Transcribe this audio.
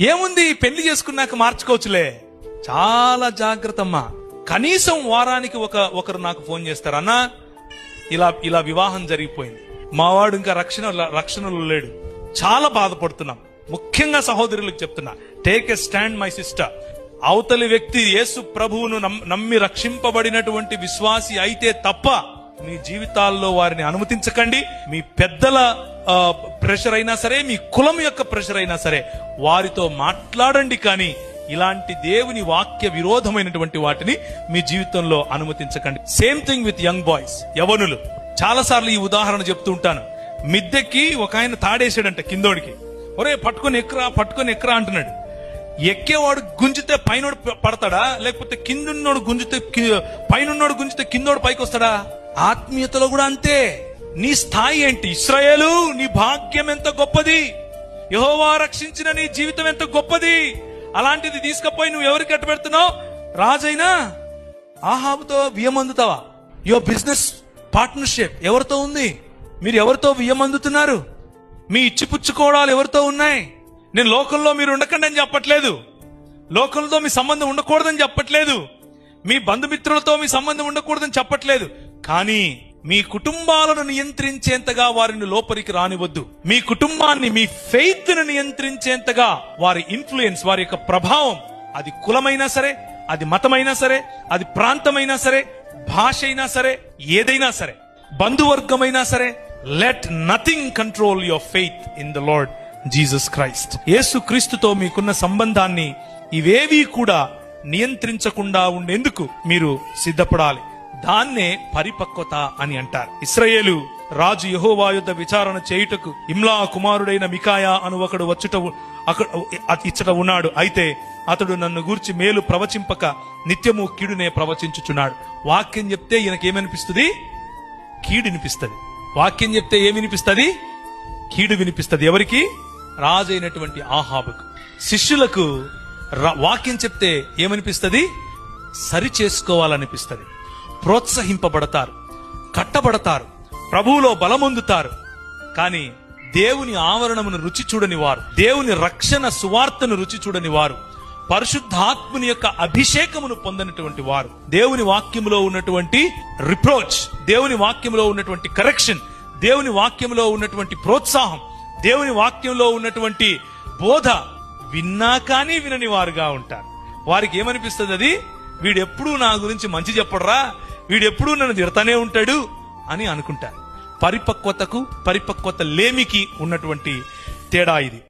ఏముంది, పెళ్లి చేసుకున్నాక మార్చుకోవచ్చులే. చాలా జాగ్రత్త అమ్మా. కనీసం వారానికి ఒకరు నాకు ఫోన్ చేస్తారు, అన్నా ఇలా వివాహం జరిగిపోయింది, మావాడు ఇంకా రక్షణలో లేడు, చాలా బాధపడుతున్నాం. ముఖ్యంగా సహోదరులకు చెప్తున్నా, take a stand my sister. అవతలి వ్యక్తి యేసు ప్రభువును నమ్మి రక్షింపబడినటువంటి విశ్వాసి అయితే తప్ప మీ జీవితాల్లో వారిని అనుమతించకండి. మీ పెద్దల ప్రెషర్ అయినా సరే, మీ కులం యొక్క ప్రెషర్ అయినా సరే వారితో మాట్లాడండి, కానీ ఇలాంటి దేవుని వాక్య విరోధమైనటువంటి వాటిని మీ జీవితంలో అనుమతించకండి. Same thing with young boys, యవనులు. చాలా సార్లు ఈ ఉదాహరణ చెప్తూ ఉంటాను. మిద్దెకి ఒక ఆయన తాడేసాడంట కిందోడికి. ఒరే పట్టుకొని ఎక్కరా అంటున్నాడు. ఎక్కేవాడు గుంజితే పైనోడు పడతాడా, లేకపోతే కిందున్నోడు గుంజితే పైనున్నోడు గుంజితే కిందోడు పైకి వస్తాడా? ఆత్మీయతలో కూడా అంతే. నీ స్థాయి ఏంటి? ఇశ్రాయేలు, నీ భాగ్యం ఎంత గొప్పది, యెహోవా రక్షించిన నీ జీవితం ఎంత గొప్పది. అలాంటిది తీసుకుపోయి నువ్వు ఎవరికి అట్టు పెడుతున్నావు? రాజైనా ఆహాబుతో వియ్యమందుతావా? యువర్ బిజినెస్ పార్ట్నర్షిప్ ఎవరితో ఉంది? మీరు ఎవరితో వియ్యమందుతున్నారు? మీ ఇచ్చిపుచ్చుకోవడాలు ఎవరితో ఉన్నాయి? నేను లోకంలో మీరు ఉండకండి అని చెప్పట్లేదు, లోకంలో మీ సంబంధం ఉండకూడదని చెప్పట్లేదు, మీ బంధుమిత్రులతో మీ సంబంధం ఉండకూడదని చెప్పట్లేదు. కానీ మీ కుటుంబాలను నియంత్రించేంతగా వారిని లోపలికి రానివద్దు. మీ కుటుంబాన్ని, మీ ఫెయిత్ ను నియంత్రించేంతగా వారి ఇన్ఫ్లుయెన్స్, వారి యొక్క ప్రభావం, అది కులమైనా సరే, అది మతమైనా సరే, అది ప్రాంతమైనా సరే, భాష అయినా సరే, ఏదైనా సరే, బంధువర్గమైనా సరే, let nothing control your faith in the Lord Jesus Christ. యేసు క్రీస్తుతో మీకున్న సంబంధాన్ని ఇవేవీ కూడా నియంత్రించకుండా ఉండేందుకు మీరు సిద్ధపడాలి. దాన్నే పరిపక్వత అని అంటారు. ఇశ్రాయేలు రాజు యెహోవా యుద్ధ విచారణ చేయుటకు ఇమ్లా కుమారుడైన మికాయా అను ఒకడు ఇచ్చట ఉన్నాడు. అయితే అతడు నన్ను గూర్చి మేలు ప్రవచింపక నిత్యము కీడునే ప్రవచించుచున్నాడు. వాక్యం చెప్తే ఈయనకేమనిపిస్తుంది? కీడు వినిపిస్తుంది. వాక్యం చెప్తే ఏమినిపిస్తుంది? కీడు వినిపిస్తుంది. ఎవరికి? రాజు అయినటువంటి ఆహాబుకు. శిష్యులకు వాక్యం చెప్తే ఏమనిపిస్తుంది? సరి చేసుకోవాలనిపిస్తుంది. ప్రోత్సహింపబడతారు, కట్టబడతారు, ప్రభువులో బలమొందుతారు. కానీ దేవుని ఆవరణమును రుచి చూడని వారు, దేవుని రక్షణ సువార్తను రుచి చూడని వారు, పరిశుద్ధాత్ముని యొక్క అభిషేకమును పొందినటువంటి వారు, దేవుని వాక్యములో ఉన్నటువంటి రిప్రోచ్, దేవుని వాక్యములో ఉన్నటువంటి కరెక్షన్, దేవుని వాక్యంలో ఉన్నటువంటి ప్రోత్సాహం, దేవుని వాక్యంలో ఉన్నటువంటి బోధ విన్నా కానీ వినని వారుగా ఉంటారు. వారికి ఏమనిపిస్తుంది? అది వీడెప్పుడూ నా గురించి మంచి చెప్పడరా, వీడెప్పుడూ నన్ను తిడతానే ఉంటాడు అని అనుకుంటారు. పరిపక్వత లేమికి ఉన్నటువంటి తేడా ఇది.